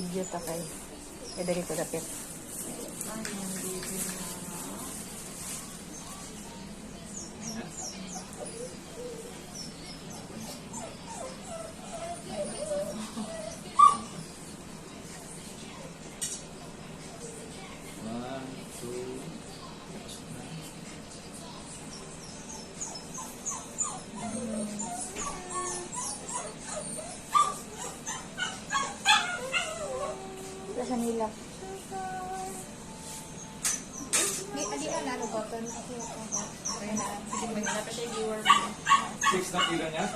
video ta kay dali ko dapit. Sa nila. Hindi ka lalo ba? Pero ako okay na. Sige, may nila pa siya viewer. 6 na kilo niya?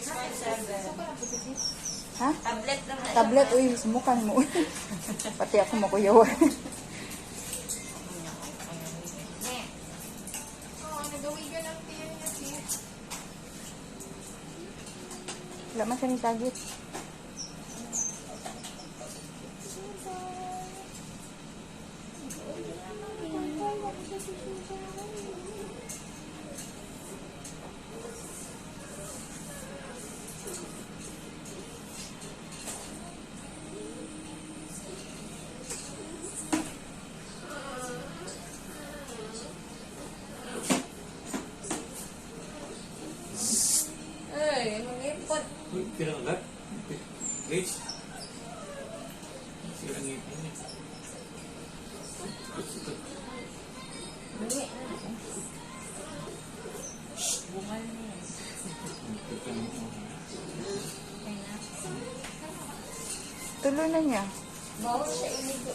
6.7. Ha? Tablet lang na. Tablet, uy, sumukan mo. Pati ako makuyawan. Nagawigan ang tiyan niya, sis. Wala man siya ni sagit. Ay, mangipot. Uy, kinanggat. Rich. Sige lang ngipin niya. Bungi. Bungal niya. Tuloy na niya. Bawal siya iligo.